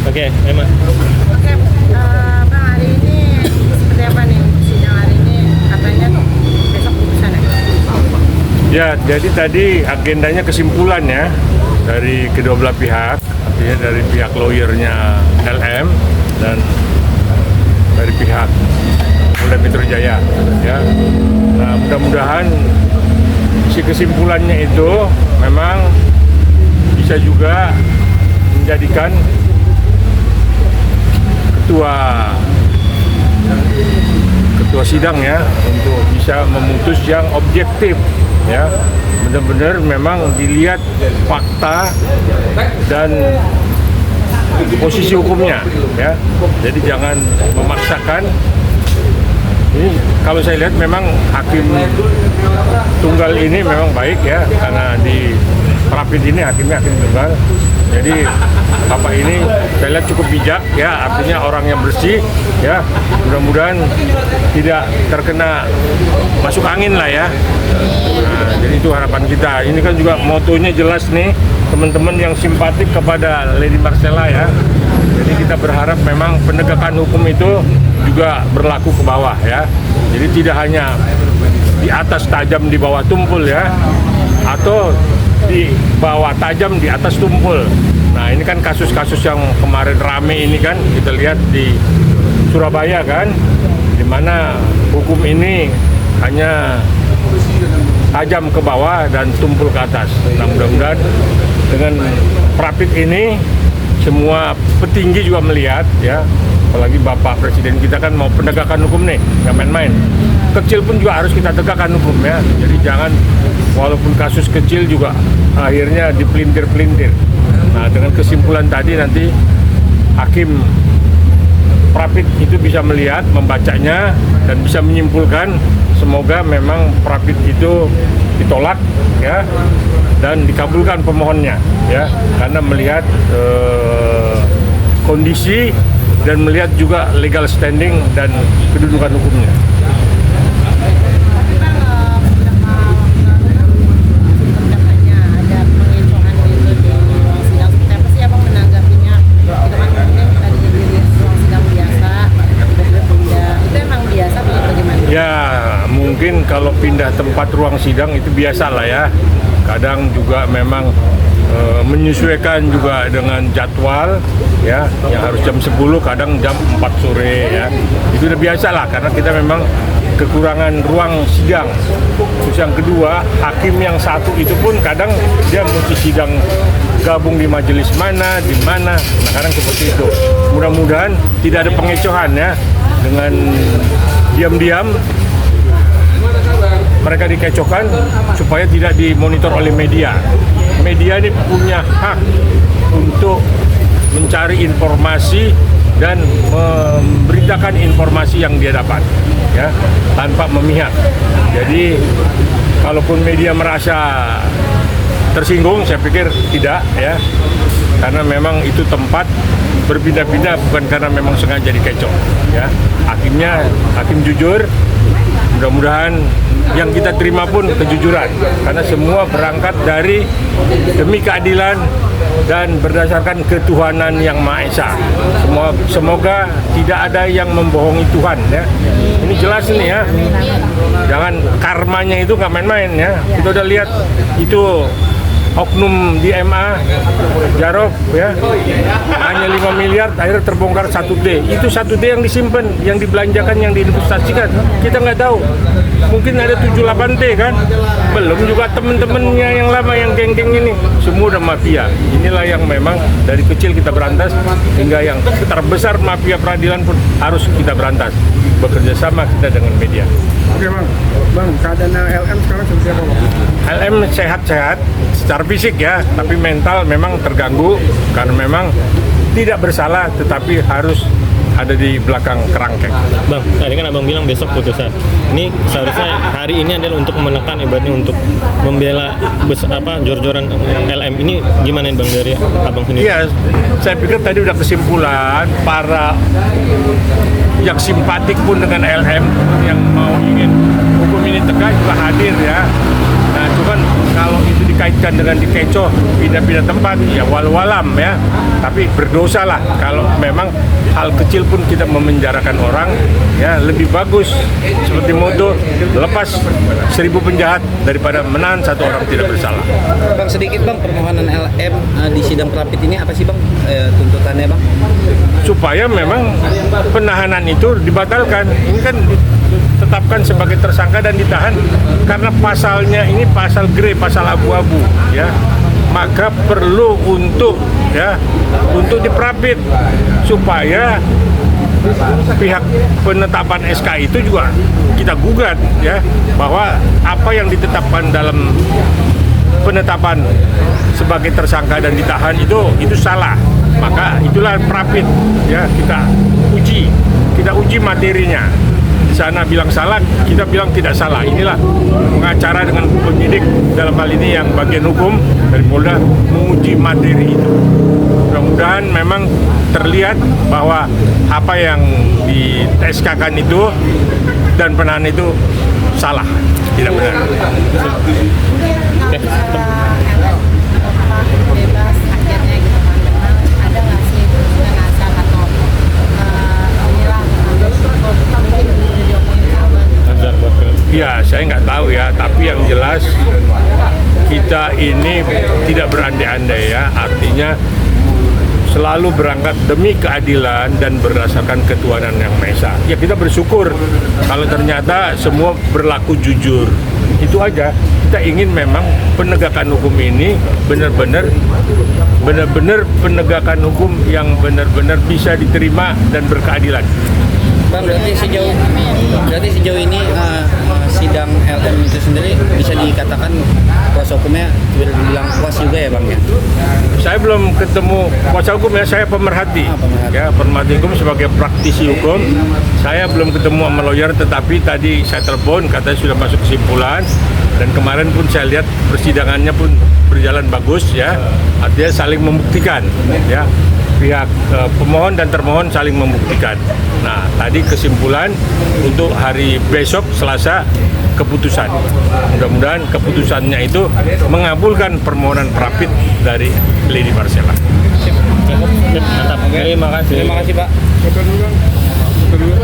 Oke, Emma. Oke, Bang, hari ini seperti apa nih sidang hari ini? Katanya besok putusan ya? Ya, jadi tadi agendanya kesimpulan ya dari kedua belah pihak, artinya dari pihak lawyernya LM dan dari pihak Polda Metro Jaya. Ya, nah mudah-mudahan si kesimpulannya itu memang bisa juga menjadikan ketua sidang ya untuk bisa memutus yang objektif ya, benar-benar memang dilihat fakta dan posisi hukumnya ya, jadi jangan memaksakan. Ini kalau saya lihat memang hakim tunggal ini memang baik ya, karena di Prapit ini hakimnya hakim tunggal. Jadi Bapak ini saya lihat cukup bijak ya, artinya orang yang bersih ya, mudah-mudahan tidak terkena masuk angin lah ya. Nah, jadi itu harapan kita. Ini kan juga motonya jelas nih, teman-teman yang simpatik kepada Lady Marcella ya. Jadi kita berharap memang penegakan hukum itu juga berlaku ke bawah ya. Jadi tidak hanya di atas tajam di bawah tumpul ya, atau di bawah tajam di atas tumpul. Nah ini kan kasus-kasus yang kemarin rame ini kan kita lihat di Surabaya kan, di mana hukum ini hanya tajam ke bawah dan tumpul ke atas. Nah mudah-mudahan dengan Prapit ini semua petinggi juga melihat ya, apalagi Bapak Presiden kita kan mau penegakan hukum nih, nggak main-main. Kecil pun juga harus kita tegakkan hukum ya, jadi jangan walaupun kasus kecil juga akhirnya dipelintir-pelintir. Nah dengan kesimpulan tadi nanti hakim Prapit itu bisa melihat, membacanya dan bisa menyimpulkan. Semoga memang Prapit itu ditolak ya dan dikabulkan pemohonnya ya, karena melihat kondisi dan melihat juga legal standing dan kedudukan hukumnya. Ya mungkin kalau pindah tempat ruang sidang itu biasa lah ya. Kadang juga memang menyesuaikan juga dengan jadwal ya, yang harus jam 10 kadang jam 4 sore ya. Itu udah biasa lah, karena kita memang kekurangan ruang sidang. Terus yang kedua, hakim yang satu itu pun kadang dia mesti sidang gabung di majelis mana, di mana. Nah kadang seperti itu. Mudah-mudahan tidak ada pengecohan ya, dengan diam-diam mereka dikecohkan supaya tidak dimonitor oleh media. Media ini punya hak untuk mencari informasi dan memberitakan informasi yang dia dapat ya, tanpa memihak. Jadi kalaupun media merasa tersinggung, saya pikir tidak ya, karena memang itu tempat berpindah-pindah bukan karena memang sengaja dikecoh ya. Hakimnya hakim jujur, mudah-mudahan yang kita terima pun kejujuran, karena semua berangkat dari demi keadilan dan berdasarkan ketuhanan yang Maha Esa. Semoga tidak ada yang membohongi Tuhan ya. Ini jelas nih ya, jangan karmanya itu nggak main-main ya. Kita udah lihat itu oknum di MA Jarod ya, hanya 5 miliar akhirnya terbongkar 1D. Itu 1D yang disimpan, yang dibelanjakan, yang diinvestasikan, kita nggak tahu. Mungkin ada 7-8D kan, belum juga temen-temennya yang lama, yang geng-geng ini semua udah mafia. Inilah yang memang dari kecil kita berantas, hingga yang terbesar mafia peradilan pun harus kita berantas, bekerja sama kita dengan media. Oke bang, keadaan LM sekarang seperti apa bang? LM sehat-sehat secara fisik ya, tapi mental memang terganggu karena memang tidak bersalah tetapi harus ada di belakang kerangkeng. Bang, tadi kan abang bilang besok putusan. Ini seharusnya hari ini adalah untuk menekan, ibaratnya untuk membela jor-joran LM ini. Gimana bang dari abang sendiri? Iya, saya pikir tadi udah kesimpulan, para yang simpatik pun dengan LM, yang mau ingin hukum ini tegak juga hadir ya. Nah cuman kalau itu dikaitkan dikaitkan dengan dikecoh pindah-pindah tempat, ya walau-walam ya. Tapi berdosa lah kalau memang hal kecil pun kita memenjarakan orang, ya lebih bagus seperti moto lepas 1000 penjahat daripada menahan satu orang tidak bersalah. Bang, sedikit bang, permohonan LM di sidang Prapit ini apa sih bang tuntutannya bang? Supaya memang penahanan itu dibatalkan. Ini kan ditetapkan sebagai tersangka dan ditahan karena pasalnya ini pasal grey, pasal abu-abu ya. Maka perlu untuk diprapit supaya pihak penetapan SK itu juga kita gugat ya, bahwa apa yang ditetapkan dalam penetapan sebagai tersangka dan ditahan itu salah. Maka itulah prapit ya, kita uji materinya. Di sana bilang salah, kita bilang tidak salah. Inilah pengacara dengan penyidik dalam hal ini yang bagian hukum dari Polda menguji materi itu. Mudah-mudahan memang terlihat bahwa apa yang di SK-kan itu dan penahanan itu salah, tidak benar. Bebas akhirnya gitu kan, memang ada nggak sih penjelasan atau inilah mungkin diomongin ke abang. Azhar buat film. Ya, saya nggak tahu ya, tapi yang jelas kita ini tidak berandai-andai ya, artinya selalu berangkat demi keadilan dan berdasarkan ketuhanan yang Maha Esa. Ya kita bersyukur kalau ternyata semua berlaku jujur. Itu aja. Kita ingin memang penegakan hukum ini benar-benar penegakan hukum yang benar-benar bisa diterima dan berkeadilan. Bang, berarti sejauh ini sidang LM itu sendiri bisa dikatakan kuasa hukumnya bilang puas juga ya bang ya? Saya belum ketemu kuasa hukum ya, saya pemerhati. Pemerhati. Ya, pemerhati hukum sebagai praktisi hukum. Saya belum ketemu sama lawyer, tetapi tadi saya telepon katanya sudah masuk kesimpulan, dan kemarin pun saya lihat persidangannya pun berjalan bagus ya. Artinya saling membuktikan ya. Pihak pemohon dan termohon saling membuktikan. Nah, tadi kesimpulan untuk hari besok Selasa keputusan. Mudah-mudahan keputusannya itu mengabulkan permohonan prapit dari Lady Marcella. Mantap. Terima kasih. Terima kasih pak. Foto dulu bang. Foto dulu.